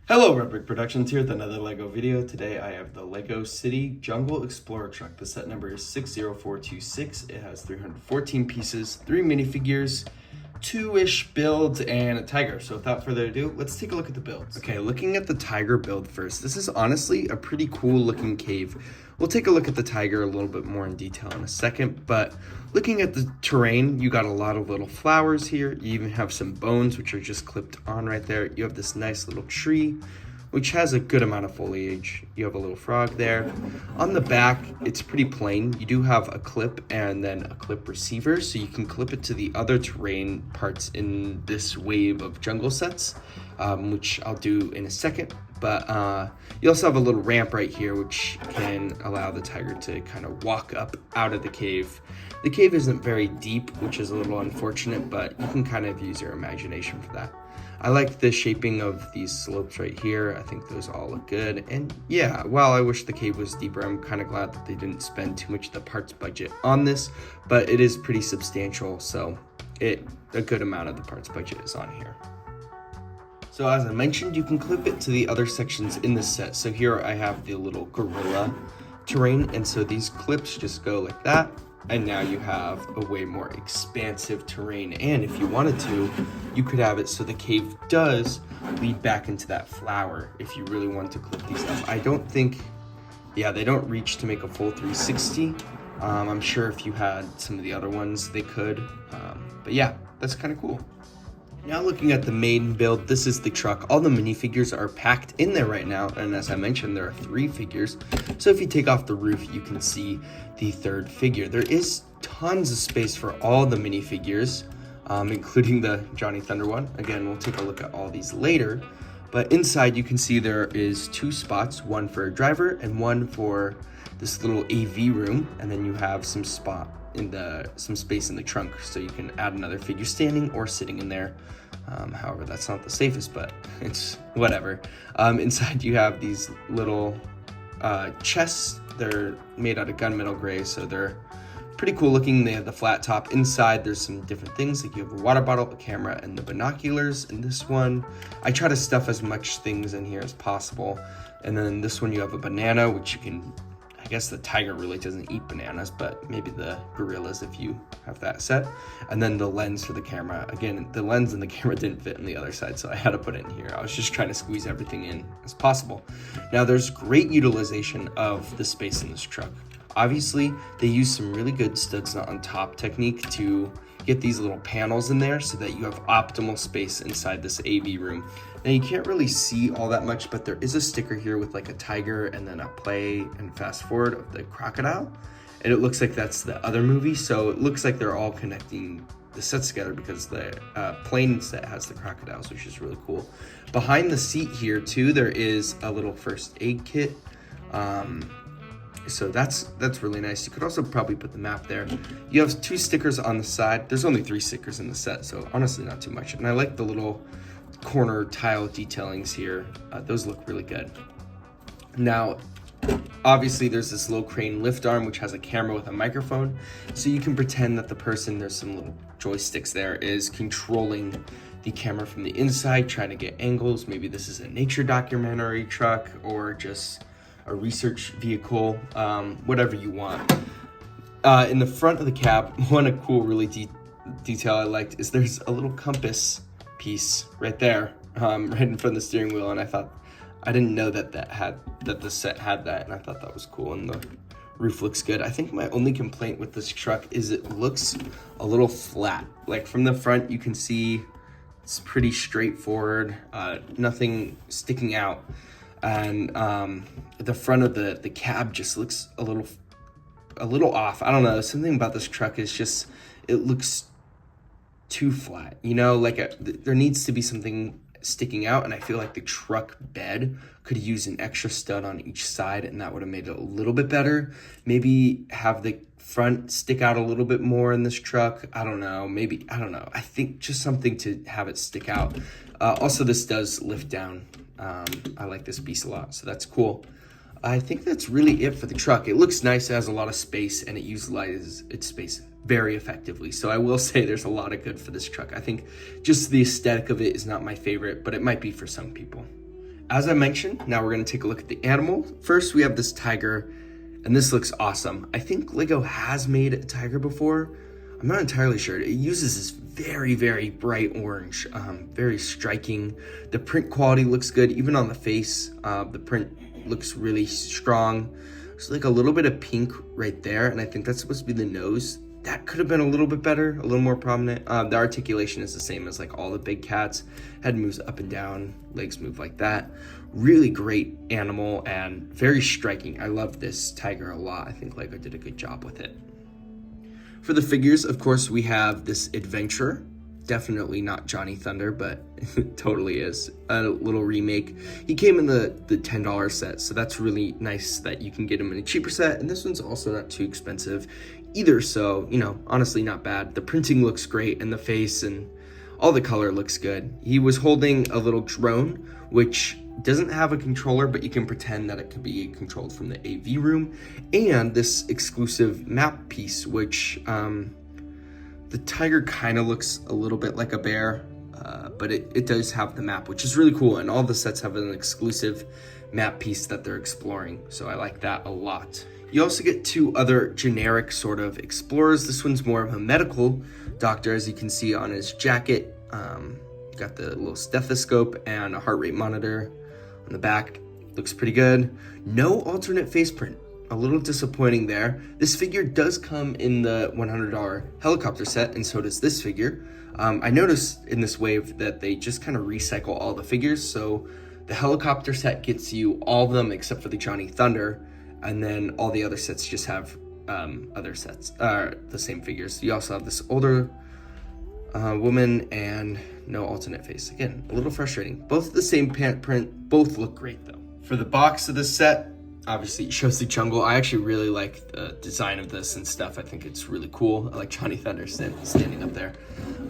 Hello, Red Brick Productions here with another LEGO video. Today I have the LEGO City Jungle Explorer truck. The set number is 60426. It has 314 pieces, 3 minifigures, 2-ish builds, and a tiger. So without further ado, let's take a look at the builds. Okay, looking at the tiger build first. This is honestly a pretty cool looking cave. We'll take a look at the tiger a little bit more in detail in a second, but looking at the terrain, you got a lot of little flowers here. You even have some bones, which are just clipped on right there. You have this nice little tree, which has a good amount of foliage. You have a little frog there. On the back, it's pretty plain. You do have a clip and then a clip receiver, so you can clip it to the other terrain parts in this wave of jungle sets, which I'll do in a second. But you also have a little ramp right here, which can allow the tiger to kind of walk up out of the cave. The cave isn't very deep, which is a little unfortunate, but you can kind of use your imagination for that. I like the shaping of these slopes right here. I think those all look good. And yeah, while I wish the cave was deeper, I'm kind of glad that they didn't spend too much of the parts budget on this, but it is pretty substantial, so a good amount of the parts budget is on here. So as I mentioned, you can clip it to the other sections in the set. So here I have the little gorilla terrain, and so these clips just go like that, and now you have a way more expansive terrain. And if you wanted to, you could have it so the cave does lead back into that flower if you really want to clip these up. I don't think, yeah, they don't reach to make a full 360. I'm sure if you had some of the other ones, they could, but yeah, that's kind of cool. Now looking at the main build, this is the truck. All the minifigures are packed in there right now, and as I mentioned, there are 3 figures. So if you take off the roof, you can see the 3rd figure. There is tons of space for all the minifigures, including the Johnny Thunder one. Again, we'll take a look at all these later. But inside you can see there is 2 spots, one for a driver and one for this little AV room, and then you have some space in the trunk, so you can add another figure standing or sitting in there. However, that's not the safest, but it's whatever. Inside you have these little chests. They're made out of gunmetal gray, so they're pretty cool looking. They have the flat top. Inside there's some different things, like you have a water bottle, a camera, and the binoculars. In this one, I try to stuff as much things in here as possible. And then this one you have a banana, which you can, I guess the tiger really doesn't eat bananas, but maybe the gorillas if you have that set. And then the lens for the camera. Again, the lens and the camera didn't fit on the other side, so I had to put it in here. I was just trying to squeeze everything in as possible. Now there's great utilization of the space in this truck. Obviously, they use some really good studs not on top technique to get these little panels in there so that you have optimal space inside this AV room. Now you can't really see all that much, but there is a sticker here with like a tiger and then a play and fast forward of the crocodile. And it looks like that's the other movie. So it looks like they're all connecting the sets together because the plane set has the crocodiles, which is really cool. Behind the seat here too, there is a little first aid kit. So that's really nice. You could also probably put the map there. You have 2 stickers on the side. There's only 3 stickers in the set, so honestly not too much. And I like the little corner tile detailings here. Those look really good. Now, obviously there's this low crane lift arm, which has a camera with a microphone. So you can pretend that the person, there's some little joysticks there, is controlling the camera from the inside, trying to get angles. Maybe this is a nature documentary truck or just a research vehicle, whatever you want. In the front of the cab, one cool really detail I liked is there's a little compass piece right there, right in front of the steering wheel, and I didn't know that the set had that, and I thought that was cool. And the roof looks good. I think my only complaint with this truck is it looks a little flat. Like from the front, you can see it's pretty straightforward, nothing sticking out. And the front of the cab just looks a little off. I don't know, something about this truck is just, it looks too flat, you know, like there needs to be something sticking out, and I feel like the truck bed could use an extra stud on each side, and that would have made it a little bit better. Maybe have the front stick out a little bit more in this truck. I don't know, maybe, I don't know. I think just something to have it stick out. Also, this does lift down. I like this piece a lot, so that's cool. I think that's really it for the truck. It looks nice, it has a lot of space, and it utilizes its space very effectively. So I will say there's a lot of good for this truck. I think just the aesthetic of it is not my favorite, but it might be for some people. as I mentioned, now we're gonna take a look at the animal. First, we have this tiger, and this looks awesome. I think Lego has made a tiger before. I'm not entirely sure. It uses this very, very bright orange, very striking. The print quality looks good, even on the face. The print looks really strong. There's like a little bit of pink right there, and I think that's supposed to be the nose. That could have been a little bit better, a little more prominent. The articulation is the same as like all the big cats. Head moves up and down, legs move like that. Really great animal and very striking. I love this tiger a lot. I think Lego did a good job with it. For the figures, of course, we have this adventurer. Definitely not Johnny Thunder, but it totally is. A little remake. He came in the $10 set, so that's really nice that you can get him in a cheaper set. And this one's also not too expensive either, so, you know, honestly not bad. The printing looks great, and the face and all the color looks good. He was holding a little drone, which doesn't have a controller, but you can pretend that it could be controlled from the AV room. And this exclusive map piece, which the tiger kind of looks a little bit like a bear, but it does have the map, which is really cool. And all the sets have an exclusive map piece that they're exploring, so I like that a lot. You also get two other generic sort of explorers. This one's more of a medical doctor, as you can see on his jacket. Got the little stethoscope and a heart rate monitor on the back. Looks pretty good. No alternate face print. A little disappointing there. This figure does come in the $100 helicopter set, and so does this figure. I noticed in this wave that they just kind of recycle all the figures, so the helicopter set gets you all of them except for the Johnny Thunder, and then all the other sets just have other sets, the same figures. You also have this older woman and no alternate face. Again, a little frustrating. Both the same pant print, both look great though. For the box of this set, obviously it shows the jungle. I actually really like the design of this and stuff. I think it's really cool. I like Johnny Thunder standing up there.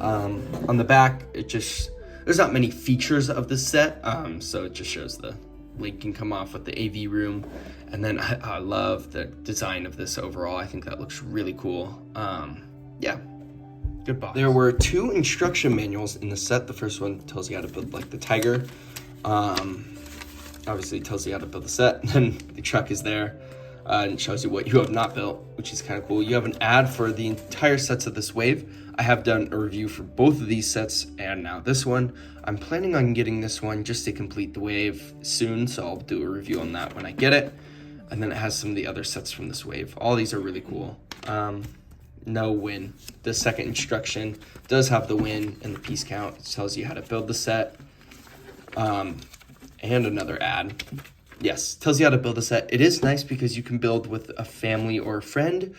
On the back, there's not many features of this set, so it just shows the lid can come off with the AV room. And then I love the design of this overall. I think that looks really cool. Yeah, good box. There were two instruction manuals in the set. The first one tells you how to build like the tiger. Obviously it tells you how to build the set. Then the truck is there and it shows you what you have not built, which is kind of cool. You have an ad for the entire sets of this wave. I have done a review for both of these sets and now this one. I'm planning on getting this one just to complete the wave soon, so I'll do a review on that when I get it. And then it has some of the other sets from this wave. All these are really cool. No win. The second instruction does have the win and the piece count. It tells you how to build the set. And another ad. Yes, tells you how to build a set. It is nice because you can build with a family or a friend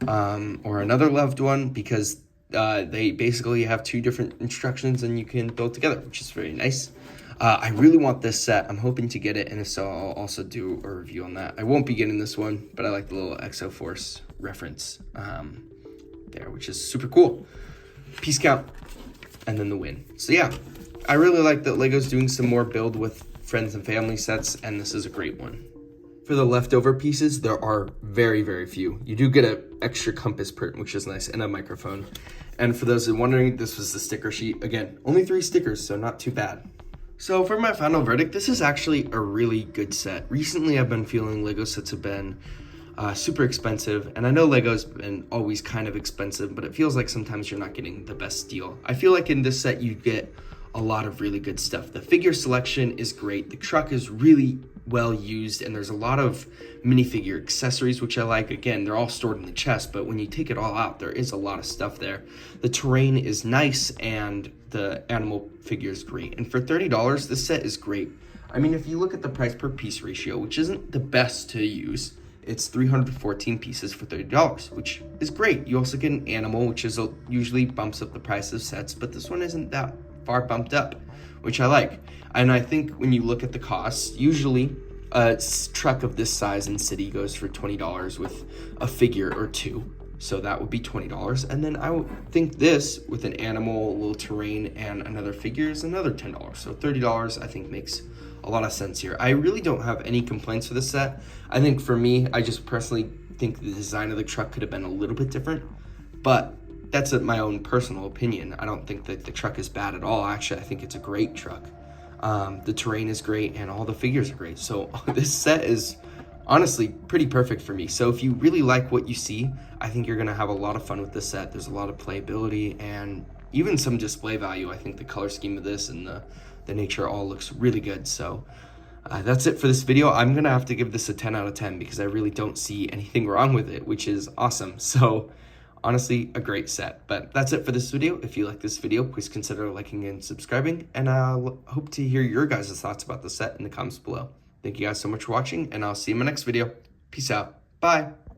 or another loved one, because they basically have two different instructions and you can build together, which is very nice. I really want this set. I'm hoping to get it, and if so, I'll also do a review on that. I won't be getting this one, but I like the little Exoforce reference there, which is super cool. Piece count, and then the win. So yeah, I really like that Lego's doing some more build with friends and family sets, and this is a great one. For the leftover pieces, there are very, very few. You do get an extra compass print, which is nice, and a microphone. And for those who are wondering, this was the sticker sheet. Again, only 3 stickers, so not too bad. So for my final verdict, this is actually a really good set. Recently, I've been feeling Lego sets have been super expensive, and I know Lego's been always kind of expensive, but it feels like sometimes you're not getting the best deal. I feel like in this set, you get a lot of really good stuff. The figure selection is great. The truck is really well used, and there's a lot of minifigure accessories, which I like. Again, they're all stored in the chest, but when you take it all out, there is a lot of stuff there. The terrain is nice, and the animal figure is great. And for $30, this set is great. I mean, if you look at the price per piece ratio, which isn't the best to use, it's 314 pieces for $30, which is great. You also get an animal, which is usually bumps up the price of sets, but this one isn't that far bumped up, which I like. And I think when you look at the costs, usually a truck of this size in City goes for $20 with a figure or two. So that would be $20. And then I would think this with an animal, a little terrain, and another figure is another $10. So $30 I think makes a lot of sense here. I really don't have any complaints for this set. I think for me, I just personally think the design of the truck could have been a little bit different, but that's my own personal opinion. I don't think that the truck is bad at all. Actually, I think it's a great truck. The terrain is great, and all the figures are great. So this set is honestly pretty perfect for me. So if you really like what you see, I think you're gonna have a lot of fun with this set. There's a lot of playability and even some display value. I think the color scheme of this and the nature all looks really good. So that's it for this video. I'm gonna have to give this a 10 out of 10 because I really don't see anything wrong with it, which is awesome. So honestly, a great set. But that's it for this video. If you like this video, please consider liking and subscribing, and I'll hope to hear your guys' thoughts about the set in the comments below. Thank you guys so much for watching, and I'll see you in my next video. Peace out. Bye.